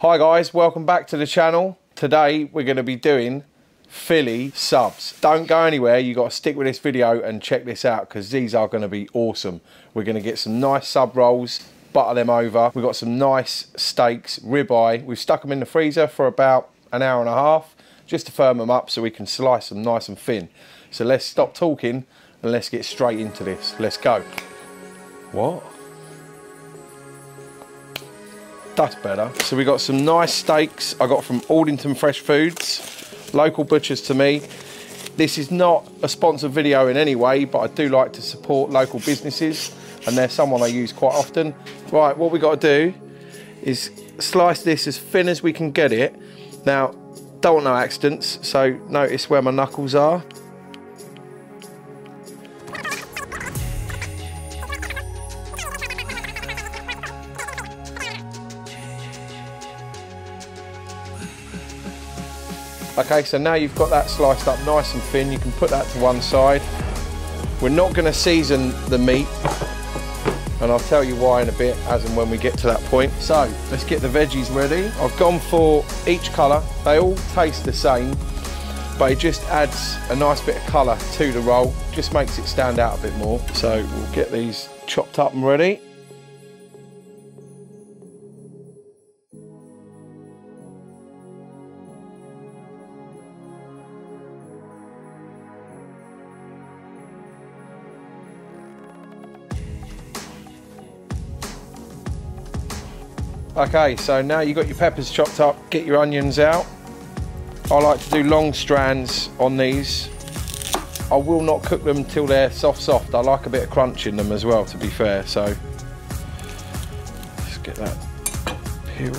Hi guys, welcome back to the channel. Today we're going to be doing Philly subs. Don't go anywhere, you got to stick with this video and check this out because these are going to be awesome. We're going to get some nice sub rolls, butter them over. We've got some nice steaks, ribeye. We've stuck them in the freezer for about an hour and a half just to firm them up so we can slice them nice and thin. So let's stop talking and let's get straight into this. Let's go. What? That's better. So we got some nice steaks I got from Aldington Fresh Foods, local butchers to me. This is not a sponsored video in any way, but I do like to support local businesses and they're someone I use quite often. Right, what we got to do is slice this as thin as we can get it. Now, don't want no accidents, so notice where my knuckles are. Okay, so now you've got that sliced up nice and thin, you can put that to one side. We're not going to season the meat, and I'll tell you why in a bit, as and when we get to that point. So, let's get the veggies ready. I've gone for each colour. They all taste the same, but it just adds a nice bit of colour to the roll, just makes it stand out a bit more. So, we'll get these chopped up and ready. Okay, so now you've got your peppers chopped up, get your onions out. I like to do long strands on these. I will not cook them till they're soft. I like a bit of crunch in them as well, to be fair, so let's get that peel.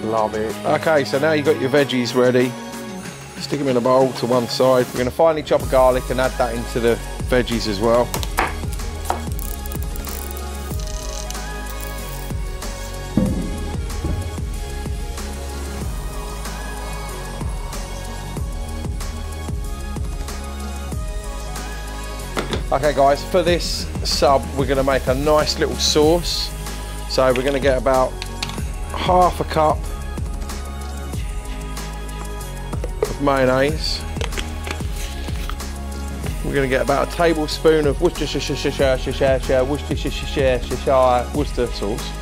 Love it. Okay, so now you've got your veggies ready. Stick them in a bowl to one side. We're going to finely chop a garlic and add that into the veggies as well. Okay guys, for this sub we're going to make a nice little sauce. So we're going to get about half a cup of mayonnaise. We're going to get about a tablespoon of Worcestershire sauce.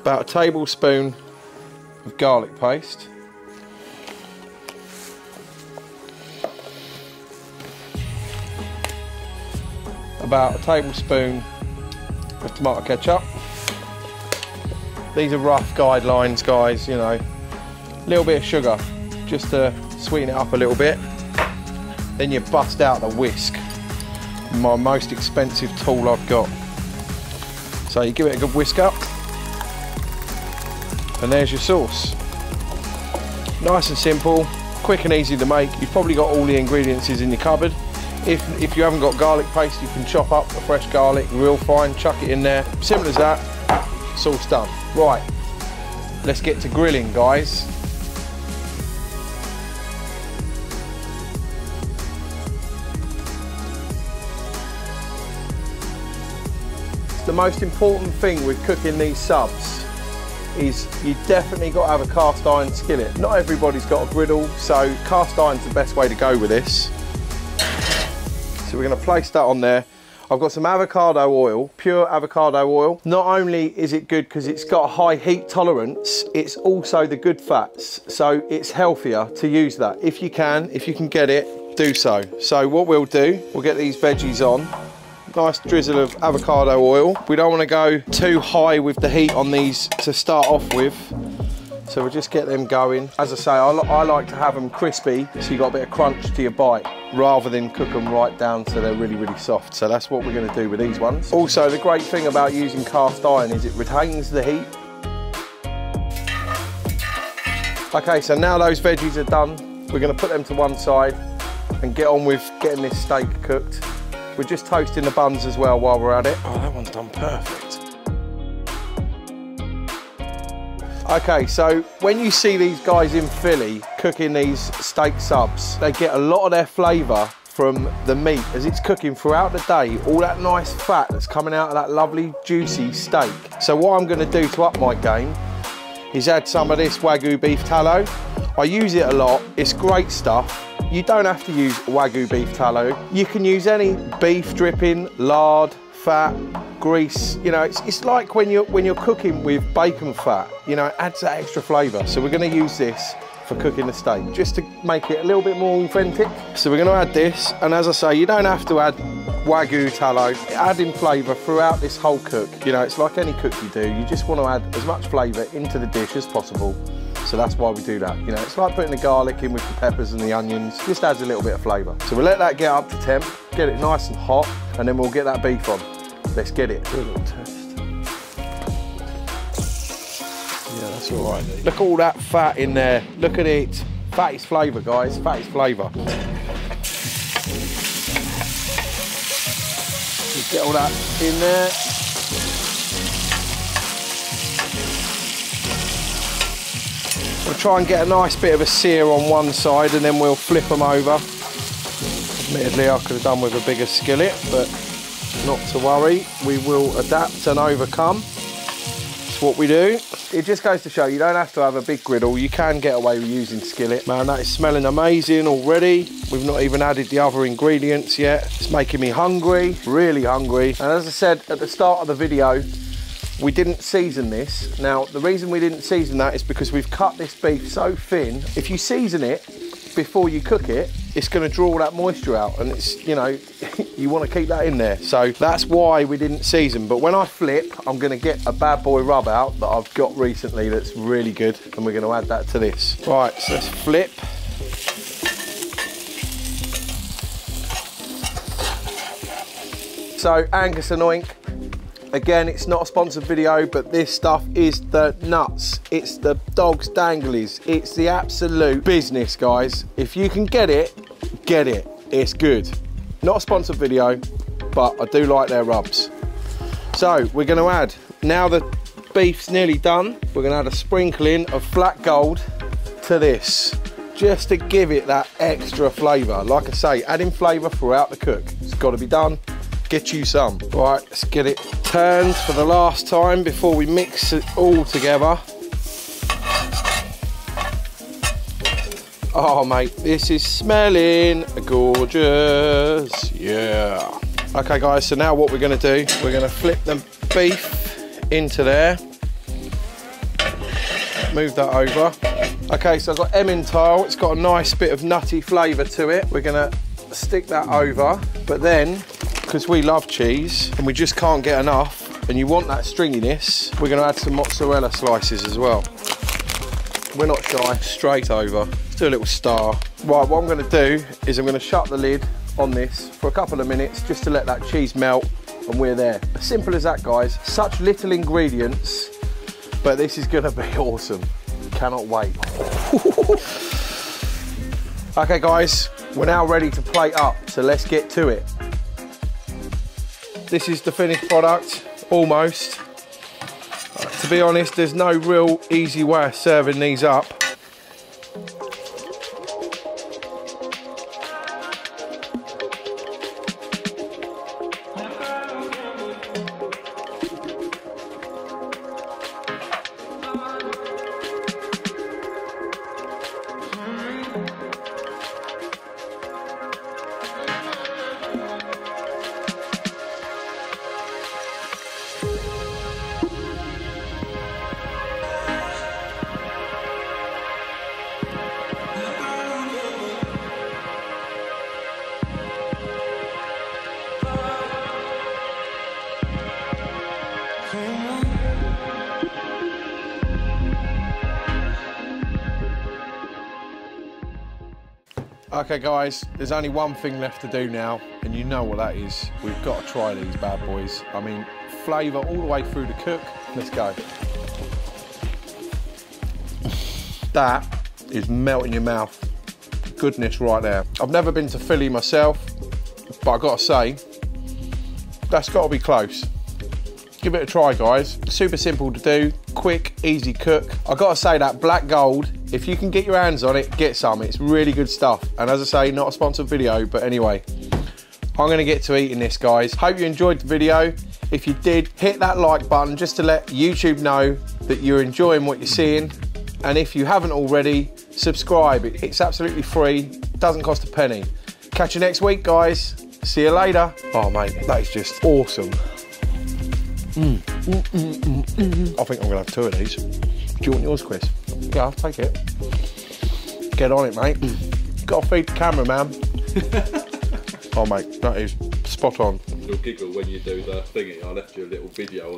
About a tablespoon of garlic paste. About a tablespoon of tomato ketchup. These are rough guidelines, guys, you know. A little bit of sugar, just to sweeten it up a little bit. Then you bust out the whisk, my most expensive tool I've got. So you give it a good whisk up, and there's your sauce. Nice and simple, quick and easy to make. You've probably got all the ingredients in your cupboard. If you haven't got garlic paste, you can chop up a fresh garlic real fine, chuck it in there. Simple as that, sauce done. Right, let's get to grilling, guys. The most important thing with cooking these subs is you definitely got to have a cast iron skillet. Not everybody's got a griddle, so cast iron's the best way to go with this. So we're going to place that on there. I've got some avocado oil, pure avocado oil. Not only is it good because it's got a high heat tolerance, it's also the good fats. So it's healthier to use that. If you can get it, do so. So what we'll do, we'll get these veggies on. Nice drizzle of avocado oil. We don't want to go too high with the heat on these to start off with. So we'll just get them going. As I say, I like to have them crispy, so you got a bit of crunch to your bite, rather than cook them right down so they're really, really soft. So that's what we're going to do with these ones. Also, the great thing about using cast iron is it retains the heat. Okay, so now those veggies are done, we're going to put them to one side and get on with getting this steak cooked. We're just toasting the buns as well while we're at it. Oh, that one's done perfect. Okay, so when you see these guys in Philly cooking these steak subs, they get a lot of their flavour from the meat as it's cooking throughout the day, all that nice fat that's coming out of that lovely juicy steak. So what I'm going to do to up my game is add some of this Wagyu beef tallow. I use it a lot, it's great stuff. You don't have to use Wagyu beef tallow. You can use any beef dripping, lard, fat, grease. You know, it's like when you're cooking with bacon fat, you know, it adds that extra flavour. So we're going to use this for cooking the steak, just to make it a little bit more authentic. So we're going to add this, and as I say, you don't have to add Wagyu tallow, adding flavour throughout this whole cook. You know, it's like any cook you do, you just want to add as much flavour into the dish as possible. So that's why we do that. You know, it's like putting the garlic in with the peppers and the onions, just adds a little bit of flavour. So we'll let that get up to temp, get it nice and hot, and then we'll get that beef on. Let's get it. Do a little test. Yeah, that's all right. Look at all that fat in there. Look at it. Fat is flavour, guys. Fat is flavour. Just get all that in there. We'll try and get a nice bit of a sear on one side, and then we'll flip them over. Admittedly, I could have done with a bigger skillet, but not to worry. We will adapt and overcome. It's what we do. It just goes to show you don't have to have a big griddle. You can get away with using skillet. Man, that is smelling amazing already. We've not even added the other ingredients yet. It's making me hungry, really hungry. And as I said at the start of the video, we didn't season this. Now, the reason we didn't season that is because we've cut this beef so thin. If you season it before you cook it, it's going to draw all that moisture out, and it's, you know, you want to keep that in there. So that's why we didn't season. But when I flip, I'm going to get a bad boy rub out that I've got recently that's really good, and we're going to add that to this. Right, so let's flip. So Angus and Oink. Again, it's not a sponsored video, but this stuff is the nuts. It's the dog's danglies. It's the absolute business, guys. If you can get it, get it. It's good. Not a sponsored video, but I do like their rubs. So we're going to add, now the beef's nearly done, we're going to add a sprinkling of flat gold to this, just to give it that extra flavour. Like I say, adding flavour throughout the cook. It's got to be done. Get you some. Right, let's get it turned for the last time before we mix it all together. Oh mate, this is smelling gorgeous. Yeah. Okay guys, so now what we're gonna do, we're gonna flip the beef into there. Move that over. Okay, so I've got Emmentaler. It's got a nice bit of nutty flavour to it. We're gonna stick that over, but then, because we love cheese and we just can't get enough, and you want that stringiness, we're going to add some mozzarella slices as well. We're not shy, straight over. Let's do a little star. Right, what I'm going to do is I'm going to shut the lid on this for a couple of minutes just to let that cheese melt, and we're there. As simple as that, guys. Such little ingredients, but this is going to be awesome. Cannot wait. Okay guys, we're now ready to plate up, so let's get to it. This is the finished product, almost. To be honest, there's no real easy way of serving these up. Okay guys, there's only one thing left to do now, and you know what that is. We've got to try these bad boys. I mean, flavour all the way through the cook. Let's go. That is melting your mouth. Goodness right there. I've never been to Philly myself, but I've got to say, That's got to be close. Give it a try, guys. Super simple to do, quick, easy cook. I gotta say that black gold, if you can get your hands on it, get some. It's really good stuff. And as I say, not a sponsored video, but anyway, I'm gonna get to eating this, guys. Hope you enjoyed the video. If you did, hit that like button just to let YouTube know that you're enjoying what you're seeing. And if you haven't already, subscribe. It's absolutely free, doesn't cost a penny. Catch you next week, guys. See you later. Oh, mate, that is just awesome. I think I'm gonna have 2 of these. Do you want yours, Chris? Yeah, I'll take it. Get on it, mate. Gotta feed the camera, man. Oh, mate, that is spot on. You'll giggle when you do the thingy. I left you a little video.